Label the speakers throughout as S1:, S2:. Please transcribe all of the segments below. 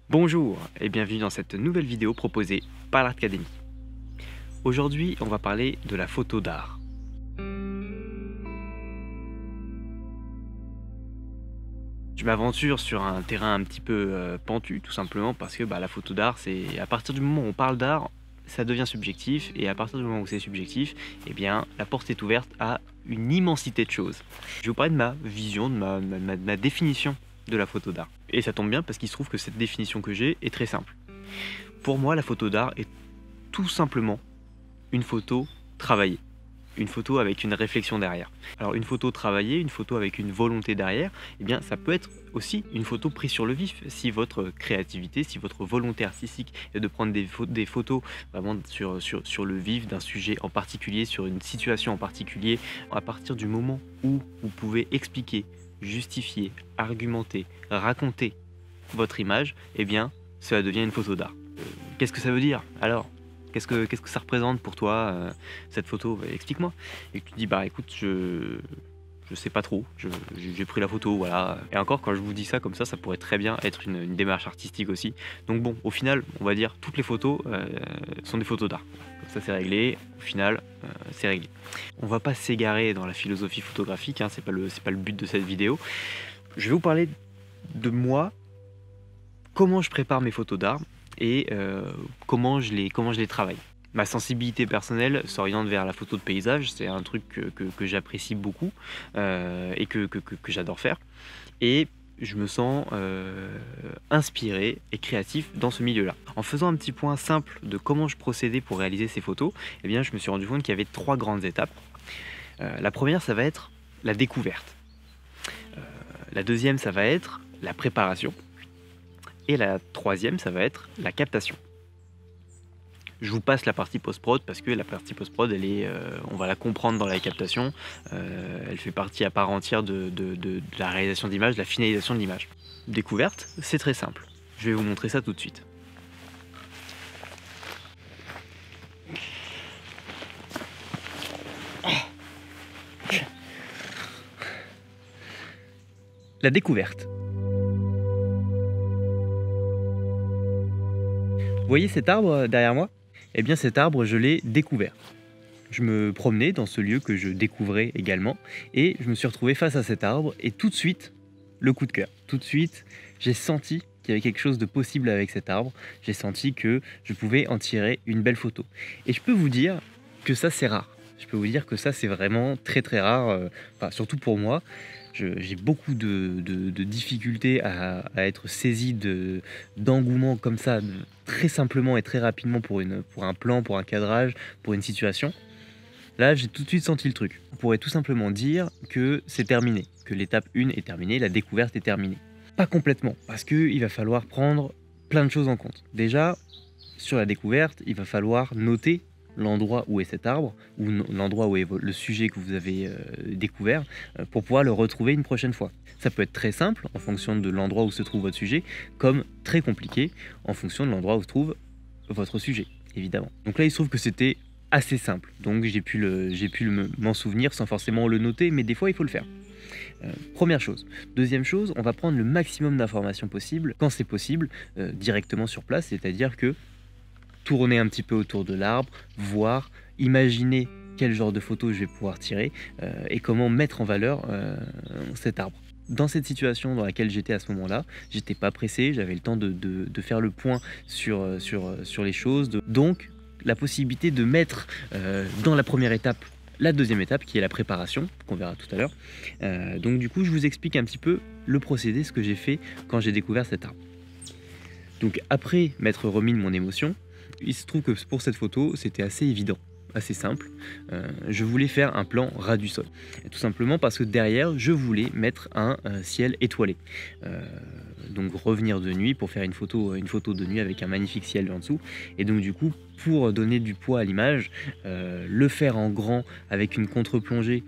S1: Bonjour et bienvenue dans cette nouvelle vidéo proposée par l'Artacadémie. Aujourd'hui, on va parler de la photo d'art. Je m'aventure sur un terrain un petit peu pentu, tout simplement parce que la photo d'art, c'est à partir du moment où on parle d'art, ça devient subjectif, et à partir du moment où c'est subjectif, eh bien, la porte est ouverte à une immensité de choses. Je vais vous parler de ma vision, de ma définition de la photo d'art. Et ça tombe bien parce qu'il se trouve que cette définition que j'ai est très simple. Pour moi, la photo d'art est tout simplement une photo travaillée. Une photo avec une réflexion derrière. Alors une photo travaillée, une photo avec une volonté derrière, eh bien ça peut être aussi une photo prise sur le vif. Si votre créativité, si votre volonté artistique est de prendre des photos vraiment sur le vif d'un sujet en particulier, sur une situation en particulier, à partir du moment où vous pouvez expliquer, justifier, argumenter, raconter votre image, eh bien cela devient une photo d'art. Qu'est-ce que ça veut dire alors? Qu'est-ce que ça représente pour toi, cette photo? Explique-moi. Et tu te dis: «Bah écoute, je sais pas trop, j'ai pris la photo, voilà». Et encore, quand je vous dis ça comme ça pourrait très bien être une démarche artistique aussi. Donc bon, au final, on va dire toutes les photos, sont des photos d'art. Comme ça, c'est réglé. Au final, c'est réglé. On va pas s'égarer dans la philosophie photographique, hein, c'est pas le but de cette vidéo. Je vais vous parler de moi, comment je prépare mes photos d'art et comment je les travaille. Ma sensibilité personnelle s'oriente vers la photo de paysage, c'est un truc que j'apprécie beaucoup et que j'adore faire. Et je me sens inspiré et créatif dans ce milieu-là. En faisant un petit point simple de comment je procédais pour réaliser ces photos, eh bien, je me suis rendu compte qu'il y avait 3 grandes étapes. La première, ça va être la découverte. La deuxième, ça va être la préparation. Et la troisième, ça va être la captation. Je vous passe la partie post-prod parce que la partie post-prod, elle est, on va la comprendre dans la captation. Elle fait partie à part entière de la réalisation d'image, de la finalisation de l'image. Découverte, c'est très simple. Je vais vous montrer ça tout de suite. La découverte. Vous voyez cet arbre derrière moi? Eh bien cet arbre, je l'ai découvert. Je me promenais dans ce lieu que je découvrais également et je me suis retrouvé face à cet arbre et tout de suite, le coup de cœur. Tout de suite, j'ai senti qu'il y avait quelque chose de possible avec cet arbre. J'ai senti que je pouvais en tirer une belle photo. Et je peux vous dire que ça, c'est rare. Je peux vous dire que ça, c'est vraiment très très rare, enfin, surtout pour moi. J'ai beaucoup de difficultés à être saisi d'engouement comme ça, très simplement et très rapidement pour un plan, pour un cadrage, pour une situation. Là, j'ai tout de suite senti le truc. On pourrait tout simplement dire que c'est terminé, que l'étape 1 est terminée, la découverte est terminée. Pas complètement, parce qu'il va falloir prendre plein de choses en compte. Déjà, sur la découverte, il va falloir noter l'endroit où est cet arbre, ou l'endroit où est le sujet que vous avez découvert, pour pouvoir le retrouver une prochaine fois. Ça peut être très simple, en fonction de l'endroit où se trouve votre sujet, comme très compliqué, en fonction de l'endroit où se trouve votre sujet, évidemment. Donc là, il se trouve que c'était assez simple, donc j'ai pu m'en souvenir sans forcément le noter, mais des fois, il faut le faire. Première chose. Deuxième chose, on va prendre le maximum d'informations possible, quand c'est possible, directement sur place, c'est-à-dire que tourner un petit peu autour de l'arbre, voir, imaginer quel genre de photo je vais pouvoir tirer et comment mettre en valeur cet arbre. Dans cette situation dans laquelle j'étais à ce moment-là, j'étais pas pressé, j'avais le temps de faire le point sur les choses. Donc, la possibilité de mettre dans la première étape la deuxième étape qui est la préparation, qu'on verra tout à l'heure. Donc du coup, je vous explique un petit peu le procédé, ce que j'ai fait quand j'ai découvert cet arbre. Donc après m'être remis de mon émotion, il se trouve que pour cette photo, c'était assez évident, assez simple. Je voulais faire un plan ras du sol. Et tout simplement parce que derrière, je voulais mettre un ciel étoilé. Donc revenir de nuit pour faire une photo de nuit avec un magnifique ciel en dessous. Et donc du coup, pour donner du poids à l'image, le faire en grand avec une contre-plongée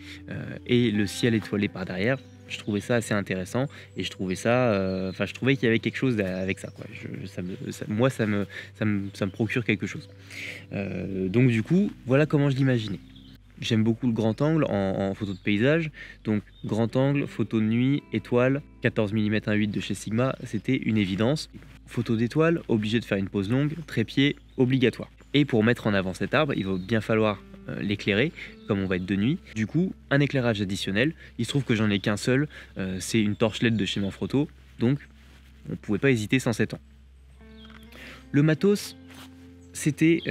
S1: et le ciel étoilé par derrière, je trouvais ça assez intéressant et je trouvais ça, je trouvais qu'il y avait quelque chose avec ça, quoi. Moi, ça me procure quelque chose. Donc du coup, voilà comment je l'imaginais. J'aime beaucoup le grand angle en photo de paysage, donc grand angle, photo de nuit, étoile, 14 mm 1.8 de chez Sigma, c'était une évidence. photo d'étoile, obligé de faire une pose longue, trépied, obligatoire. Et pour mettre en avant cet arbre, il va bien falloir l'éclairer, comme on va être de nuit. Du coup, un éclairage additionnel. Il se trouve que j'en ai qu'un seul, c'est une torche LED de chez Manfrotto, donc on ne pouvait pas hésiter sans 7 ans. Le matos, c'était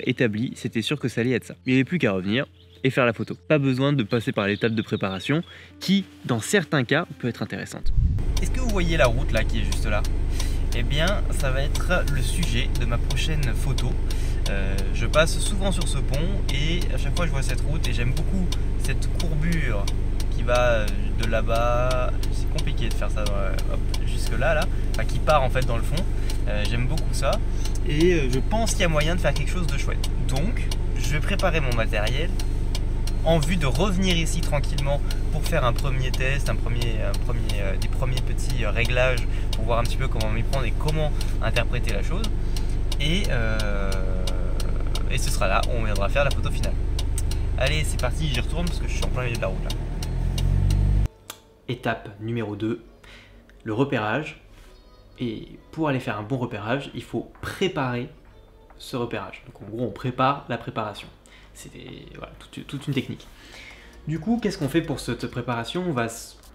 S1: établi, c'était sûr que ça allait être ça. Il n'y avait plus qu'à revenir et faire la photo. Pas besoin de passer par l'étape de préparation qui, dans certains cas, peut être intéressante.
S2: Est-ce que vous voyez la route là qui est juste là? Eh bien, ça va être le sujet de ma prochaine photo. Je passe souvent sur ce pont et à chaque fois je vois cette route et j'aime beaucoup cette courbure qui va de là-bas. C'est compliqué de faire ça jusque là, enfin, qui part en fait dans le fond. J'aime beaucoup ça et je pense qu'il y a moyen de faire quelque chose de chouette. Donc, je vais préparer mon matériel en vue de revenir ici tranquillement pour faire un premier test, des premiers petits réglages pour voir un petit peu comment m'y prendre et comment interpréter la chose. Et ce sera là où on viendra faire la photo finale. Allez, c'est parti, j'y retourne parce que je suis en plein milieu de la route là.
S1: Étape numéro 2, le repérage. Et pour aller faire un bon repérage, il faut préparer ce repérage. Donc en gros, on prépare la préparation. C'est voilà, toute une technique. Du coup, qu'est-ce qu'on fait pour cette préparation? On va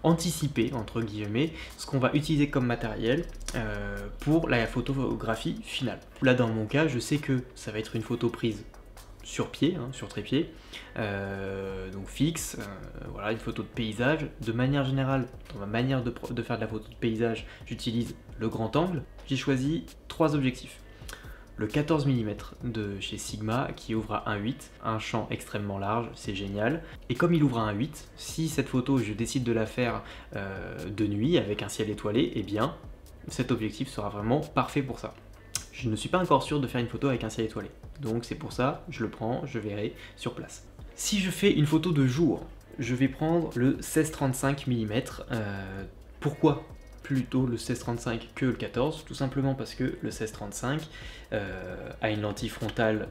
S1: anticiper, entre guillemets, ce qu'on va utiliser comme matériel pour la photographie finale. Là, dans mon cas, je sais que ça va être une photo prise sur pied, sur trépied, donc fixe, voilà, une photo de paysage. De manière générale, dans ma manière de faire de la photo de paysage, j'utilise le grand angle. J'ai choisi 3 objectifs. Le 14 mm de chez Sigma qui ouvre à 1.8, un champ extrêmement large, c'est génial. Et comme il ouvre à 1.8, si cette photo je décide de la faire de nuit avec un ciel étoilé, eh bien cet objectif sera vraiment parfait pour ça. Je ne suis pas encore sûr de faire une photo avec un ciel étoilé, donc c'est pour ça, je le prends, je verrai sur place. Si je fais une photo de jour, je vais prendre le 16-35 mm. Pourquoi plutôt le 16-35 que le 14? Tout simplement parce que le 16-35 a une lentille frontale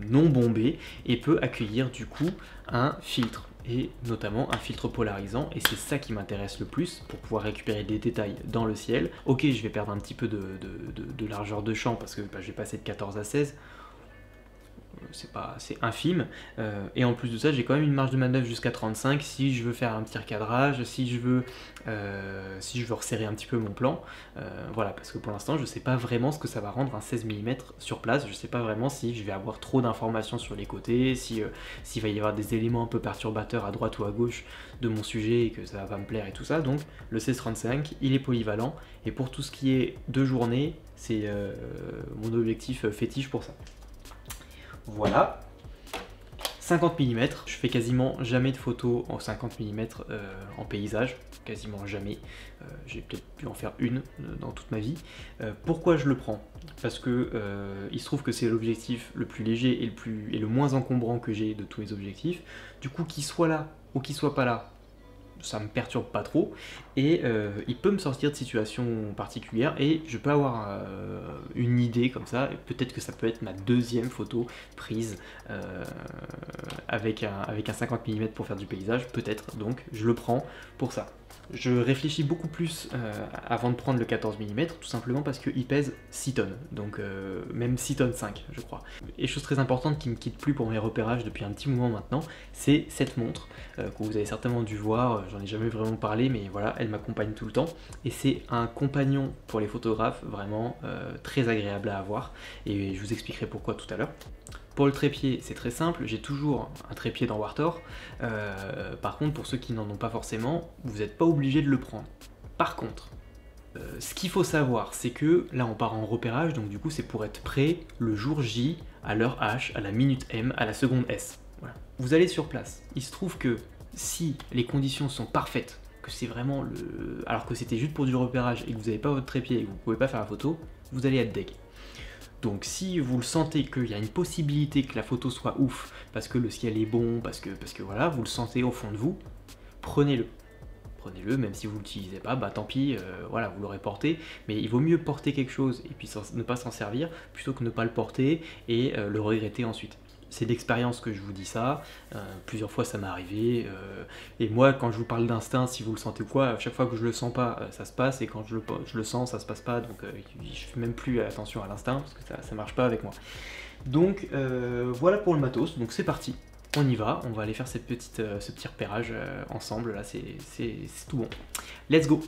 S1: non bombée et peut accueillir du coup un filtre, et notamment un filtre polarisant, et c'est ça qui m'intéresse le plus pour pouvoir récupérer des détails dans le ciel. Ok, je vais perdre un petit peu de largeur de champ parce que je vais passer de 14 à 16, c'est infime, et en plus de ça j'ai quand même une marge de manœuvre jusqu'à 35 si je veux faire un petit recadrage, si je veux resserrer un petit peu mon plan, voilà, parce que pour l'instant je sais pas vraiment ce que ça va rendre un 16 mm sur place. Je sais pas vraiment si je vais avoir trop d'informations sur les côtés, s'il va y avoir des éléments un peu perturbateurs à droite ou à gauche de mon sujet et que ça va pas me plaire et tout ça. Donc le 16-35 il est polyvalent, et pour tout ce qui est de journée, c'est mon objectif fétiche pour ça. Voilà, 50 mm, je fais quasiment jamais de photos en 50 mm en paysage, quasiment jamais. J'ai peut-être pu en faire une dans toute ma vie. Pourquoi je le prends? Parce que il se trouve que c'est l'objectif le plus léger et le moins encombrant que j'ai de tous mes objectifs. Du coup, qu'il soit là ou qu'il soit pas là, ça me perturbe pas trop, et il peut me sortir de situations particulières et je peux avoir une idée comme ça. Peut-être que ça peut être ma deuxième photo prise avec un 50 mm pour faire du paysage, peut-être, donc je le prends pour ça. Je réfléchis beaucoup plus avant de prendre le 14 mm, tout simplement parce qu'il pèse 6 tonnes, donc même 6 tonnes 5 je crois. Et chose très importante qui ne me quitte plus pour mes repérages depuis un petit moment maintenant, c'est cette montre que vous avez certainement dû voir. J'en ai jamais vraiment parlé, mais voilà, elle m'accompagne tout le temps, et c'est un compagnon pour les photographes vraiment très agréable à avoir, et je vous expliquerai pourquoi tout à l'heure. Pour le trépied, c'est très simple, j'ai toujours un trépied dans Warthor. Par contre, pour ceux qui n'en ont pas forcément, vous n'êtes pas obligé de le prendre. Par contre, ce qu'il faut savoir, c'est que là on part en repérage, donc du coup c'est pour être prêt le jour J, à l'heure H, à la minute M, à la seconde S. Voilà. Vous allez sur place. Il se trouve que si les conditions sont parfaites, que c'est vraiment alors que c'était juste pour du repérage et que vous n'avez pas votre trépied et que vous ne pouvez pas faire la photo, vous allez être deg. Donc si vous le sentez qu'il y a une possibilité que la photo soit ouf, parce que le ciel est bon, parce que voilà, vous le sentez au fond de vous, prenez-le. Prenez-le, même si vous ne l'utilisez pas, bah tant pis, voilà, vous l'aurez porté, mais il vaut mieux porter quelque chose et puis ne pas s'en servir, plutôt que ne pas le porter et le regretter ensuite.
S3: C'est d'expérience que je vous dis ça. Plusieurs fois ça m'est arrivé. Et moi, quand je vous parle d'instinct, si vous le sentez ou quoi, à chaque fois que je le sens pas, ça se passe. Et quand je le sens, ça se passe pas. Donc je fais même plus attention à l'instinct parce que ça marche pas avec moi. Donc voilà pour le matos. Donc c'est parti. On y va. On va aller faire ce petit repérage ensemble. Là, c'est tout bon. Let's go.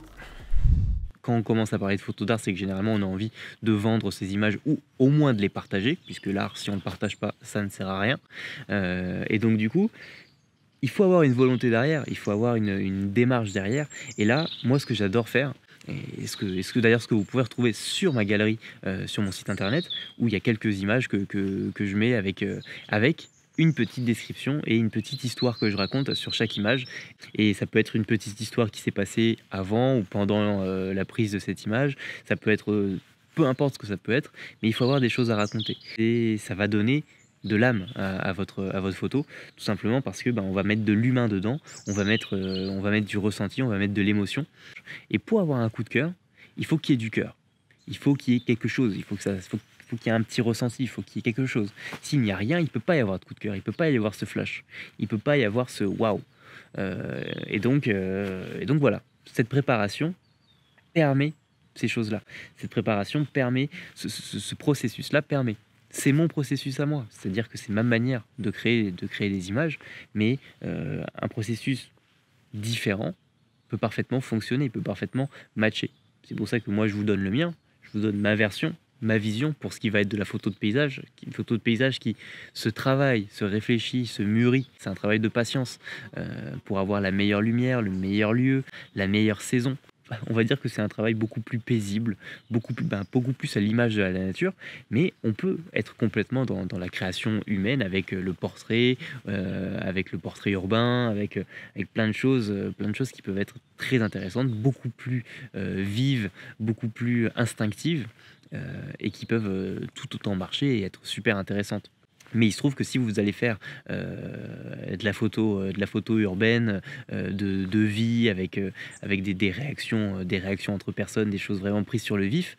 S1: Quand on commence à parler de photos d'art, c'est que généralement on a envie de vendre ces images ou au moins de les partager, puisque l'art, si on ne le partage pas, ça ne sert à rien. Et donc du coup, il faut avoir une volonté derrière, il faut avoir une démarche derrière. Et là, moi, ce que j'adore faire, et d'ailleurs ce que vous pouvez retrouver sur ma galerie, sur mon site internet, où il y a quelques images que je mets avec une petite description et une petite histoire que je raconte sur chaque image. Et ça peut être une petite histoire qui s'est passée avant ou pendant la prise de cette image. Ça peut être, peu importe ce que ça peut être, mais il faut avoir des choses à raconter. Et ça va donner de l'âme à votre photo, tout simplement parce que on va mettre de l'humain dedans, on va mettre du ressenti, on va mettre de l'émotion. Et pour avoir un coup de cœur, il faut qu'il y ait du cœur. Il faut qu'il y ait quelque chose, il faut qu'il y ait un petit ressenti, il faut qu'il y ait quelque chose. S'il n'y a rien, il ne peut pas y avoir de coup de cœur, il ne peut pas y avoir ce flash, il ne peut pas y avoir ce waouh. Et donc voilà, cette préparation permet ces choses-là. Cette préparation permet, ce processus-là permet. C'est mon processus à moi, c'est-à-dire que c'est ma manière de créer des images, mais un processus différent peut parfaitement fonctionner, peut parfaitement matcher. C'est pour ça que moi je vous donne le mien, je vous donne ma version, ma vision pour ce qui va être de la photo de paysage, une photo de paysage qui se travaille, se réfléchit, se mûrit. C'est un travail de patience pour avoir la meilleure lumière, le meilleur lieu, la meilleure saison. On va dire que c'est un travail beaucoup plus paisible, beaucoup plus à l'image de la nature, mais on peut être complètement dans la création humaine avec le portrait urbain, avec plein de choses qui peuvent être très intéressantes, beaucoup plus vives, beaucoup plus instinctives, et qui peuvent tout autant marcher et être super intéressantes. Mais il se trouve que si vous allez faire de la photo urbaine, de vie, avec des réactions entre personnes, des choses vraiment prises sur le vif,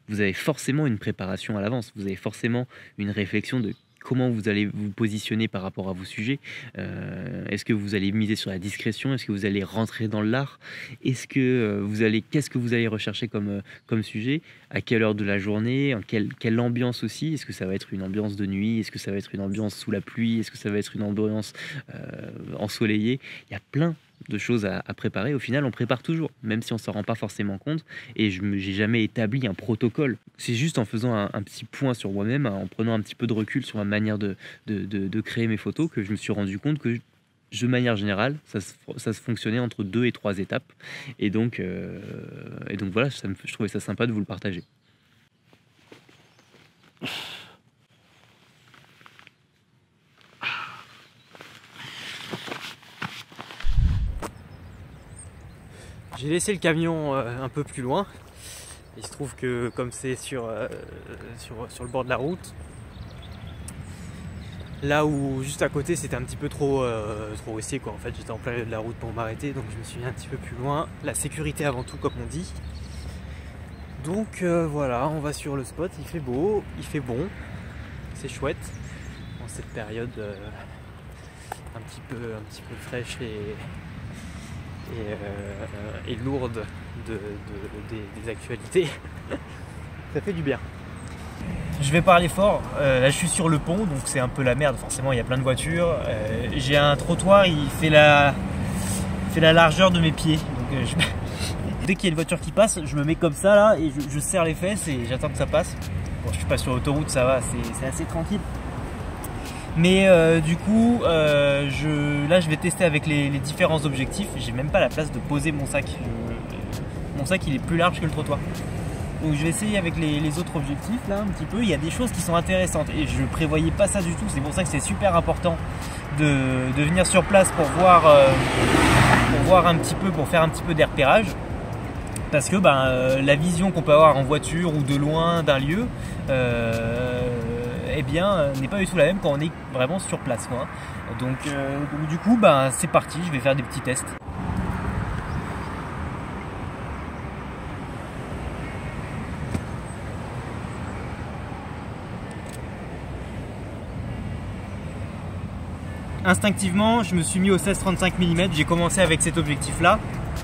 S1: vous avez forcément une préparation à l'avance. Vous avez forcément une réflexion de comment vous allez vous positionner par rapport à vos sujets. Est-ce que vous allez miser sur la discrétion? Est-ce que vous allez rentrer dans l'art? Qu'est-ce que vous allez rechercher comme sujet? À quelle heure de la journée? En quelle ambiance aussi? Est-ce que ça va être une ambiance de nuit? Est-ce que ça va être une ambiance sous la pluie? Est-ce que ça va être une ambiance ensoleillée? Il y a plein de choses à préparer. Au final, on prépare toujours, même si on ne s'en rend pas forcément compte. Et j'ai jamais établi un protocole. C'est juste en faisant un petit point sur moi-même, en prenant un petit peu de recul sur ma manière de créer mes photos, que je me suis rendu compte que, de manière générale, ça se fonctionnait entre 2 et 3 étapes. Et donc voilà, je trouvais ça sympa de vous le partager.
S2: J'ai laissé le camion un peu plus loin. Il se trouve que comme c'est sur le bord de la route, là où juste à côté c'était un petit peu trop risqué quoi. En fait j'étais en plein milieu de la route pour m'arrêter, donc je me suis mis un petit peu plus loin. La sécurité avant tout, comme on dit. Donc voilà, on va sur le spot, il fait beau, il fait bon, c'est chouette en cette période un petit peu fraîche et lourde des actualités. Ça fait du bien. Je vais parler fort, là je suis sur le pont, donc c'est un peu la merde, forcément il y a plein de voitures. J'ai un trottoir, il fait la largeur de mes pieds, donc dès qu'il y a une voiture qui passe, je me mets comme ça là et je serre les fesses et j'attends que ça passe. Bon, je suis pas sur l'autoroute, ça va, c'est assez tranquille. Mais du coup, là je vais tester avec les différents objectifs. J'ai même pas la place de poser mon sac. Mon sac il est plus large que le trottoir. Donc je vais essayer avec les autres objectifs là un petit peu. Il y a des choses qui sont intéressantes et je prévoyais pas ça du tout. C'est pour ça que c'est super important de venir sur place pour voir un petit peu, pour faire un petit peu des repérages. Parce que la vision qu'on peut avoir en voiture ou de loin d'un lieu, eh bien, n'est pas du tout la même quand on est vraiment sur place, quoi. Donc du coup, c'est parti, je vais faire des petits tests. instinctivement, je me suis mis au 16-35 mm. J'ai commencé avec cet objectif-là.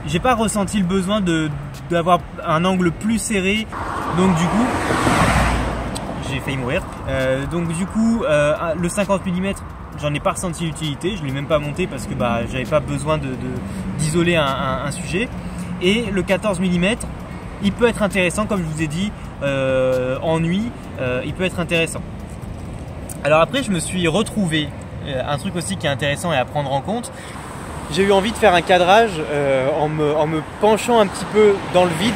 S2: J'ai pas ressenti le besoin d'avoir un angle plus serré. Donc du coup, j'ai failli mourir. Le 50 mm, j'en ai pas ressenti l'utilité. Je l'ai même pas monté parce que j'avais pas besoin d'isoler un sujet. Et le 14 mm, il peut être intéressant, comme je vous ai dit, en nuit, il peut être intéressant. Alors après, je me suis retrouvé un truc aussi qui est intéressant et à prendre en compte. J'ai eu envie de faire un cadrage en me penchant un petit peu dans le vide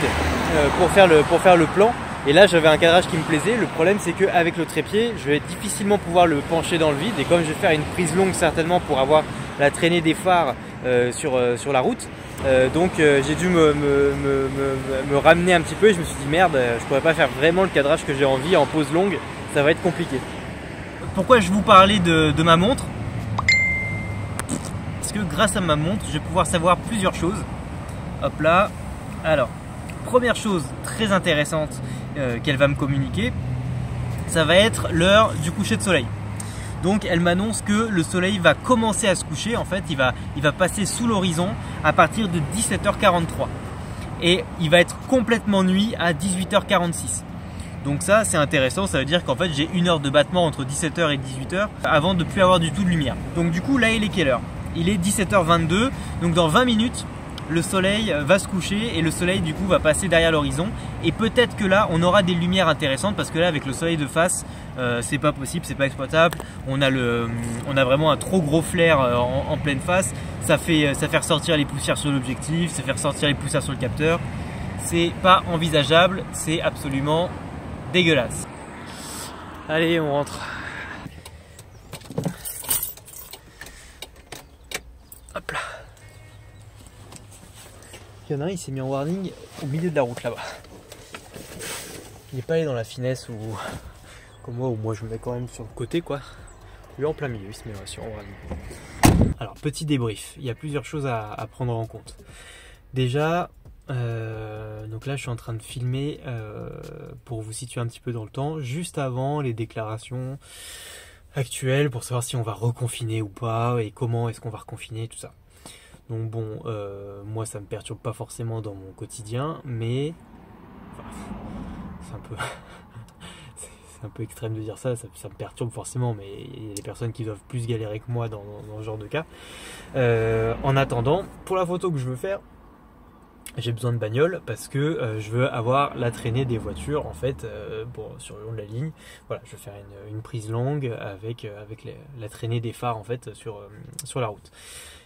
S2: pour faire le plan. Et là, j'avais un cadrage qui me plaisait. Le problème, c'est qu'avec le trépied, je vais difficilement pouvoir le pencher dans le vide. Et comme je vais faire une prise longue certainement pour avoir la traînée des phares sur la route, j'ai dû me ramener un petit peu et je me suis dit merde, je pourrais pas faire vraiment le cadrage que j'ai envie en pause longue, ça va être compliqué. Pourquoi je vous parlais de ma montre? Parce que grâce à ma montre, je vais pouvoir savoir plusieurs choses. Hop là. Alors, première chose très intéressante qu'elle va me communiquer, ça va être l'heure du coucher de soleil. Donc elle m'annonce que le soleil va commencer à se coucher. En fait, il va passer sous l'horizon à partir de 17h43. Et il va être complètement nuit à 18h46. Donc ça, c'est intéressant. Ça veut dire qu'en fait, j'ai 1 heure de battement entre 17h et 18h avant de ne plus avoir du tout de lumière. Donc du coup, là, il est quelle heure? Il est 17h22. Donc dans 20 minutes, le soleil va se coucher et le soleil du coup va passer derrière l'horizon. Et peut-être que là, on aura des lumières intéressantes parce que là, avec le soleil de face, c'est pas possible, c'est pas exploitable. On a vraiment un trop gros flair en pleine face. Ça fait ressortir les poussières sur l'objectif, ça fait ressortir les poussières sur le capteur. C'est pas envisageable, c'est absolument dégueulasse. Allez, on rentre. Hop là. Il y en a un, il s'est mis en warning au milieu de la route là-bas. Il n'est pas allé dans la finesse ou comme moi, où moi je me mets quand même sur le côté quoi. Lui en plein milieu, il se met sur warning. Alors petit débrief, il y a plusieurs choses à prendre en compte. Déjà, donc là je suis en train de filmer pour vous situer un petit peu dans le temps, juste avant les déclarations actuelles pour savoir si on va reconfiner ou pas et comment est-ce qu'on va reconfiner, tout ça. Donc bon, moi ça me perturbe pas forcément dans mon quotidien, mais c'est un peu c'est un peu extrême de dire ça me perturbe forcément, mais il y a des personnes qui doivent plus galérer que moi dans ce genre de cas. En attendant, pour la photo que je veux faire, j'ai besoin de bagnole parce que je veux avoir la traînée des voitures en fait sur le long de la ligne. Voilà, je veux faire une prise longue avec la traînée des phares en fait sur la route.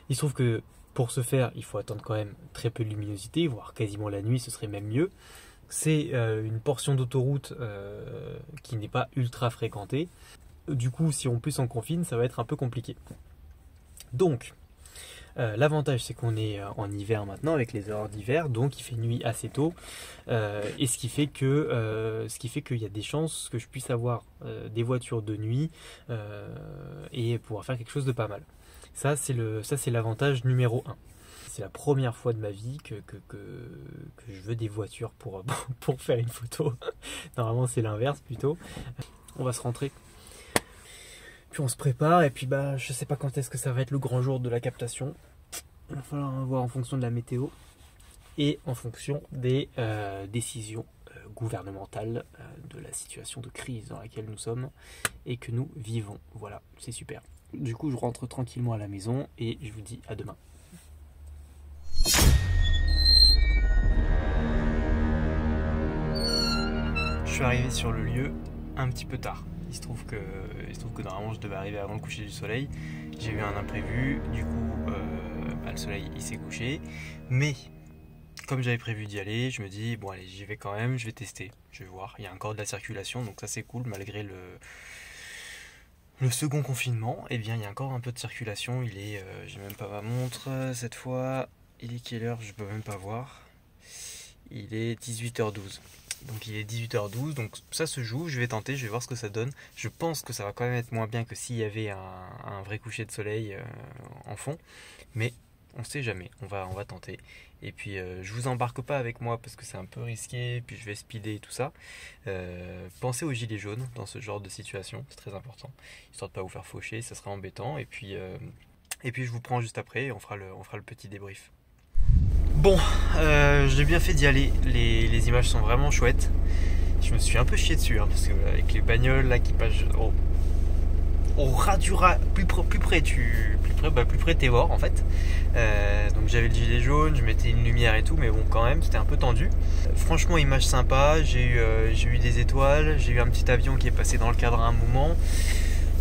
S2: Il se trouve que pour ce faire, il faut attendre quand même très peu de luminosité, voire quasiment la nuit, ce serait même mieux. C'est une portion d'autoroute qui n'est pas ultra fréquentée. Du coup, si on plus en confine, ça va être un peu compliqué. Donc, l'avantage, c'est qu'on est en hiver maintenant, avec les heures d'hiver, donc il fait nuit assez tôt. Et ce qui fait qu'il y a des chances que je puisse avoir des voitures de nuit et pouvoir faire quelque chose de pas mal. Ça, c'est l'avantage numéro 1. C'est la première fois de ma vie que je veux des voitures pour faire une photo. Normalement, c'est l'inverse plutôt. On va se rentrer. Puis on se prépare et puis je sais pas quand est-ce que ça va être le grand jour de la captation. Il va falloir voir en fonction de la météo et en fonction des décisions gouvernementales de la situation de crise dans laquelle nous sommes et que nous vivons. Voilà, c'est super. Du coup, je rentre tranquillement à la maison et je vous dis à demain. Je suis arrivé sur le lieu un petit peu tard. Il se trouve que normalement je devais arriver avant le coucher du soleil. J'ai eu un imprévu, du coup le soleil il s'est couché. Mais comme j'avais prévu d'y aller, je me dis bon allez j'y vais quand même, je vais tester, je vais voir. Il y a encore de la circulation donc ça c'est cool malgré le second confinement. Et bien il y a encore un peu de circulation. Il est, j'ai même pas ma montre cette fois. Il est quelle heure? Je peux même pas voir. Il est 18h12. Donc il est 18h12, donc ça se joue, je vais tenter, je vais voir ce que ça donne. Je pense que ça va quand même être moins bien que s'il y avait un vrai coucher de soleil en fond. Mais on sait jamais, on va tenter. Et puis je vous embarque pas avec moi parce que c'est un peu risqué, puis je vais speeder et tout ça. Pensez aux gilets jaunes dans ce genre de situation, c'est très important, histoire de pas vous faire faucher, ça serait embêtant. Et puis je vous prends juste après et on fera le petit débrief. Bon, j'ai bien fait d'y aller, les images sont vraiment chouettes. Je me suis un peu chié dessus, hein, parce que avec les bagnoles là qui passent au ras du ras, plus près t'es mort en fait. Donc j'avais le gilet jaune, je mettais une lumière et tout, mais bon quand même c'était un peu tendu. Franchement image sympa, j'ai eu des étoiles, j'ai eu un petit avion qui est passé dans le cadre à un moment.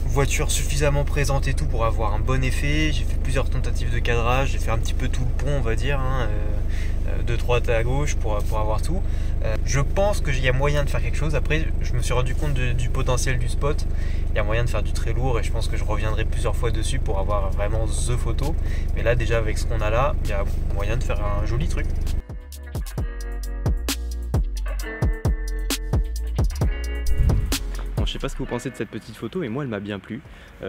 S2: Voiture suffisamment présente et tout pour avoir un bon effet. J'ai fait plusieurs tentatives de cadrage, j'ai fait un petit peu tout le pont on va dire, hein, de droite à gauche pour avoir tout. Je pense qu'il y a moyen de faire quelque chose. Après je me suis rendu compte du potentiel du spot. Il y a moyen de faire du très lourd et je pense que je reviendrai plusieurs fois dessus pour avoir vraiment the photo. Mais là déjà avec ce qu'on a là, il y a moyen de faire un joli truc.
S1: Je sais pas ce que vous pensez de cette petite photo, mais moi elle m'a bien plu.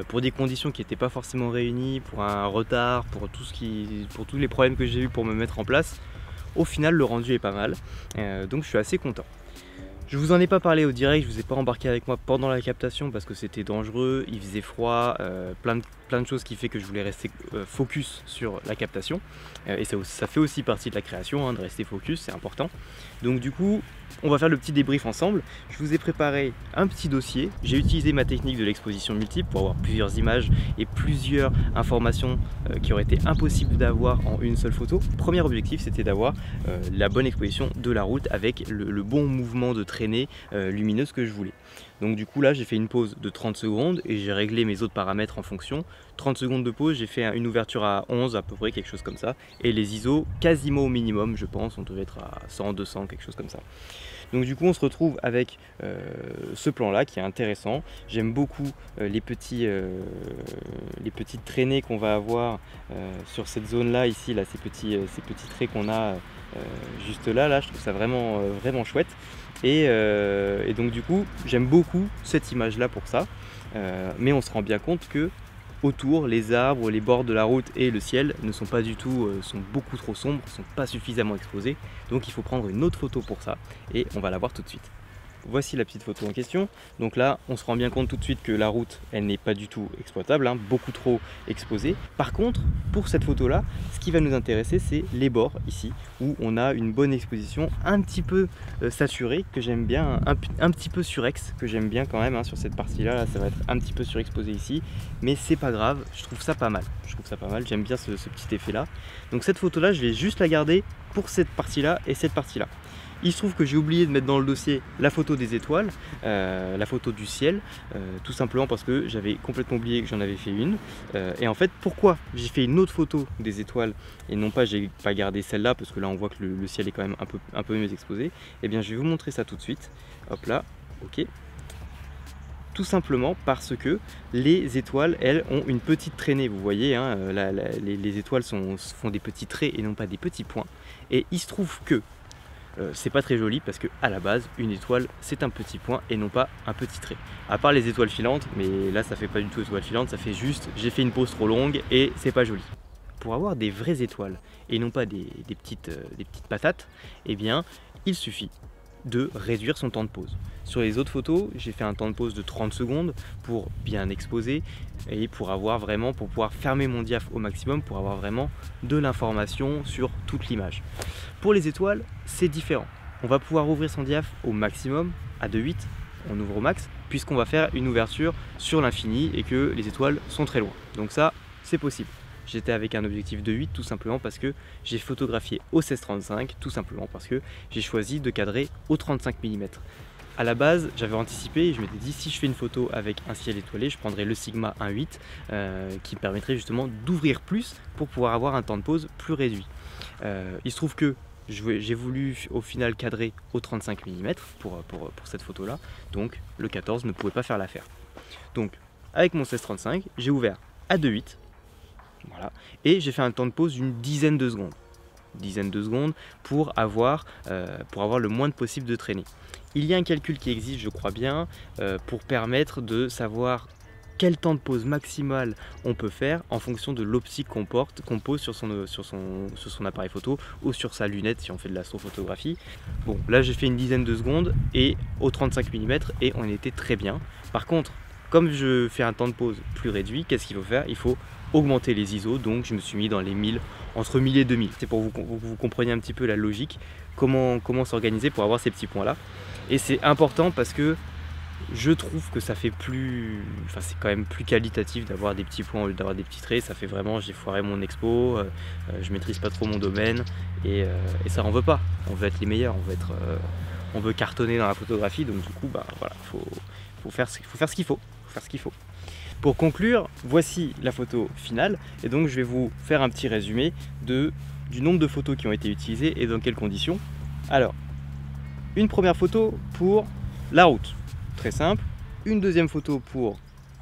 S1: Pour des conditions qui n'étaient pas forcément réunies, pour un retard, pour tous les problèmes que j'ai eu pour me mettre en place, au final le rendu est pas mal. Donc je suis assez content. Je vous en ai pas parlé au direct, je vous ai pas embarqué avec moi pendant la captation parce que c'était dangereux, il faisait froid, plein de choses qui fait que je voulais rester focus sur la captation. Et ça fait aussi partie de la création, hein, de rester focus, c'est important. Donc du coup, on va faire le petit débrief ensemble. Je vous ai préparé un petit dossier. J'ai utilisé ma technique de l'exposition multiple pour avoir plusieurs images et plusieurs informations qui auraient été impossibles d'avoir en une seule photo. Premier objectif, c'était d'avoir la bonne exposition de la route avec le bon mouvement de traînée lumineuse que je voulais. Donc du coup là j'ai fait une pause de 30 secondes et j'ai réglé mes autres paramètres en fonction. 30 secondes de pause, j'ai fait une ouverture à 11 à peu près, quelque chose comme ça. Et les ISO quasiment au minimum je pense, on devait être à 100, 200, quelque chose comme ça. Donc du coup on se retrouve avec ce plan là qui est intéressant. J'aime beaucoup les petites traînées qu'on va avoir sur cette zone là ici, là, ces petits traits qu'on a juste là, je trouve ça vraiment, vraiment chouette. Et donc du coup j'aime beaucoup cette image là pour ça, mais on se rend bien compte que autour les arbres, les bords de la route et le ciel ne sont pas du tout, sont beaucoup trop sombres, sont pas suffisamment exposés, donc il faut prendre une autre photo pour ça et on va la voir tout de suite. Voici la petite photo en question. Donc là, on se rend bien compte tout de suite que la route, elle n'est pas du tout exploitable, hein, beaucoup trop exposée. Par contre, pour cette photo-là, ce qui va nous intéresser, c'est les bords ici, où on a une bonne exposition un petit peu saturée, que j'aime bien, un petit peu surex, que j'aime bien quand même, hein, sur cette partie-là. Là, ça va être un petit peu surexposé ici, mais c'est pas grave, je trouve ça pas mal. J'aime bien ce petit effet-là. Donc cette photo-là, je vais juste la garder pour cette partie-là et cette partie-là. Il se trouve que j'ai oublié de mettre dans le dossier la photo des étoiles, la photo du ciel, tout simplement parce que j'avais complètement oublié que j'en avais fait une. Et en fait, pourquoi j'ai fait une autre photo des étoiles et non pas j'ai pas gardé celle-là, parce que là on voit que le ciel est quand même un peu mieux exposé. Eh bien je vais vous montrer ça tout de suite. Hop là, ok. Tout simplement parce que les étoiles, elles, ont une petite traînée, vous voyez, hein, les étoiles font des petits traits et non pas des petits points. Et il se trouve que c'est pas très joli parce que à la base une étoile c'est un petit point et non pas un petit trait, à part les étoiles filantes, mais là ça fait pas du tout étoile filante, ça fait juste j'ai fait une pause trop longue et c'est pas joli. Pour avoir des vraies étoiles et non pas des petites patates, eh bien il suffit de réduire son temps de pause. Sur les autres photos, j'ai fait un temps de pause de 30 secondes pour bien exposer et pour pouvoir fermer mon diaph au maximum, pour avoir vraiment de l'information sur toute l'image. Pour les étoiles, c'est différent. On va pouvoir ouvrir son diaph au maximum, à 2,8, on ouvre au max, puisqu'on va faire une ouverture sur l'infini et que les étoiles sont très loin. Donc ça, c'est possible. J'étais avec un objectif de 8 tout simplement parce que j'ai photographié au 16-35, tout simplement parce que j'ai choisi de cadrer au 35 mm. À la base, j'avais anticipé et je m'étais dit si je fais une photo avec un ciel étoilé, je prendrais le Sigma 1.8 qui me permettrait justement d'ouvrir plus pour pouvoir avoir un temps de pause plus réduit. Il se trouve que j'ai voulu au final cadrer au 35 mm pour cette photo là, donc le 14 ne pouvait pas faire l'affaire. Donc avec mon 16-35, j'ai ouvert à 2.8. Voilà. Et j'ai fait un temps de pause d'une dizaine de secondes pour avoir le moins possible de traînée. Il y a un calcul qui existe, je crois bien, pour permettre de savoir quel temps de pause maximal on peut faire en fonction de l'optique qu'on pose sur son appareil photo ou sur sa lunette si on fait de l'astrophotographie. Bon, là j'ai fait une dizaine de secondes et au 35 mm et on était très bien. Par contre, comme je fais un temps de pause plus réduit, qu'est-ce qu'il faut faire? Il faut augmenter les ISO, donc je me suis mis dans les 1000, entre 1000 et 2000. C'est pour que vous compreniez un petit peu la logique, comment s'organiser pour avoir ces petits points là. Et c'est important parce que je trouve que ça fait plus, enfin c'est quand même plus qualitatif d'avoir des petits points au lieu d'avoir des petits traits. Ça fait vraiment, j'ai foiré mon expo, je maîtrise pas trop mon domaine et ça en veut pas. On veut être les meilleurs, on veut cartonner dans la photographie, donc du coup bah voilà, faut faire ce qu'il faut. Pour conclure, voici la photo finale et donc je vais vous faire un petit résumé du nombre de photos qui ont été utilisées et dans quelles conditions. Alors, une première photo pour la route, très simple. Une deuxième photo pour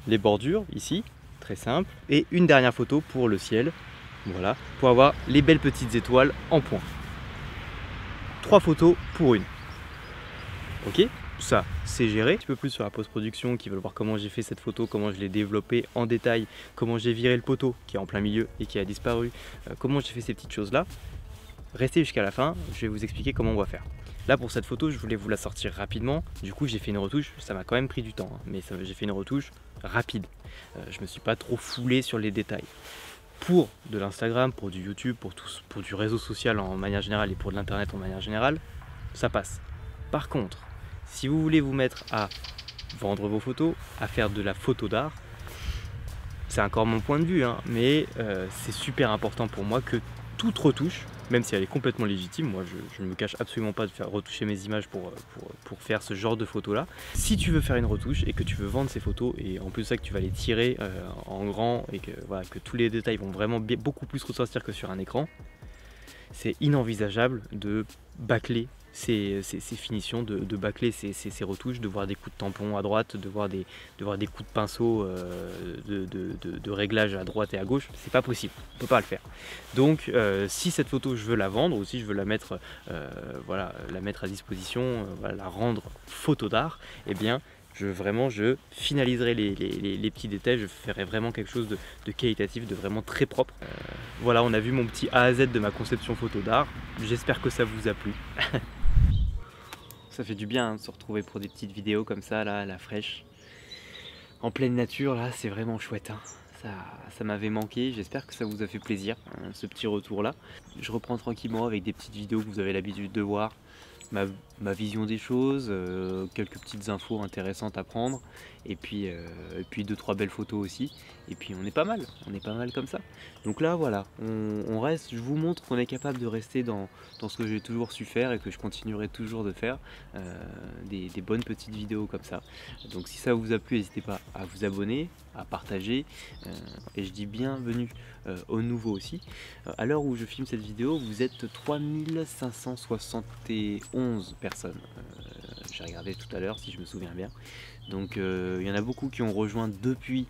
S1: les bordures, ici, très simple. Et une dernière photo pour le ciel, voilà, pour avoir les belles petites étoiles en point. 3 photos pour une. Ok, ça c'est géré. Un petit peu plus sur la post-production qui veulent voir comment j'ai fait cette photo, comment je l'ai développée en détail, comment j'ai viré le poteau qui est en plein milieu et qui a disparu, comment j'ai fait ces petites choses là. Restez jusqu'à la fin, je vais vous expliquer comment on va faire. Là pour cette photo je voulais vous la sortir rapidement, du coup j'ai fait une retouche, ça m'a quand même pris du temps, hein, mais j'ai fait une retouche rapide. Je me suis pas trop foulé sur les détails. Pour de l'Instagram, pour du YouTube, pour du réseau social en manière générale et pour de l'internet en manière générale, ça passe. Par contre, si vous voulez vous mettre à vendre vos photos, à faire de la photo d'art, c'est encore mon point de vue, hein, mais c'est super important pour moi que toute retouche, même si elle est complètement légitime, moi je ne me cache absolument pas de faire retoucher mes images pour faire ce genre de photos là. Si tu veux faire une retouche et que tu veux vendre ces photos et en plus de ça que tu vas les tirer en grand et que, voilà, que tous les détails vont vraiment beaucoup plus ressortir que sur un écran, c'est inenvisageable de bâcler ces finitions, de bâcler ces retouches, de voir des coups de tampon à droite, de voir des coups de pinceau de réglage à droite et à gauche. C'est pas possible, on peut pas le faire. Donc si cette photo je veux la vendre ou si je veux la mettre, voilà, la mettre à disposition, voilà, la rendre photo d'art, eh bien je finaliserai les petits détails, je ferai vraiment quelque chose de qualitatif, de vraiment très propre. Voilà, on a vu mon petit A à Z de ma conception photo d'art, j'espère que ça vous a plu. Ça fait du bien hein, de se retrouver pour des petites vidéos comme ça, là, à la fraîche, en pleine nature, là, c'est vraiment chouette. Hein. Ça m'avait manqué, j'espère que ça vous a fait plaisir, hein, ce petit retour là. Je reprends tranquillement avec des petites vidéos que vous avez l'habitude de voir. Ma vision des choses, quelques petites infos intéressantes à prendre et puis 2-3 belles photos aussi et puis on est pas mal comme ça. Donc là voilà, on reste, je vous montre qu'on est capable de rester dans ce que j'ai toujours su faire et que je continuerai toujours de faire, des bonnes petites vidéos comme ça. Donc si ça vous a plu, n'hésitez pas à vous abonner, à partager et je dis bienvenue aux nouveaux aussi. À l'heure où je filme cette vidéo, vous êtes 3571 personnes. J'ai regardé tout à l'heure si je me souviens bien. Donc il y en a beaucoup qui ont rejoint depuis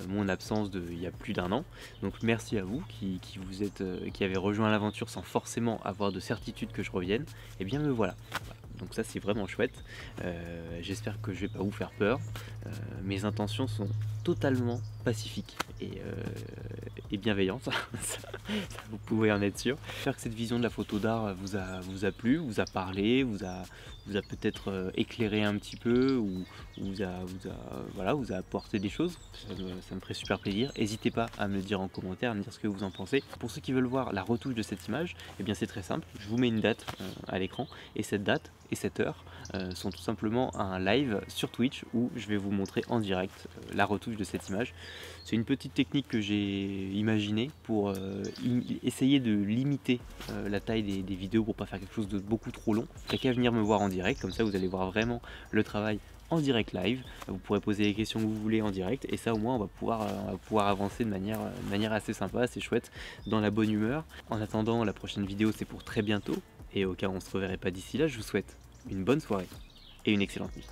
S1: mon absence il y a plus d'1 an. Donc merci à vous qui avez rejoint l'aventure sans forcément avoir de certitude que je revienne. Et bien me voilà. Donc ça c'est vraiment chouette. J'espère que je vais pas vous faire peur. Mes intentions sont totalement pacifiques et bienveillantes. ça, vous pouvez en être sûr. J'espère que cette vision de la photo d'art vous a plu, vous a parlé, vous a peut-être éclairé un petit peu ou vous a apporté des choses. Ça me ferait super plaisir. N'hésitez pas à me le dire en commentaire, à me dire ce que vous en pensez. Pour ceux qui veulent voir la retouche de cette image, eh bien c'est très simple. Je vous mets une date à l'écran et cette date et cette heure sont tout simplement un live sur Twitch où je vais vous montrer en direct la retouche de cette image. C'est une petite technique que j'ai imaginée pour essayer de limiter la taille des vidéos pour pas faire quelque chose de beaucoup trop long. Il n'y a qu'à venir me voir en direct, comme ça vous allez voir vraiment le travail en direct live. Vous pourrez poser les questions que vous voulez en direct et ça au moins on va pouvoir avancer de manière assez sympa, assez chouette, dans la bonne humeur. En attendant, la prochaine vidéo c'est pour très bientôt et au cas où on se reverrait pas d'ici là, je vous souhaite une bonne soirée et une excellente nuit.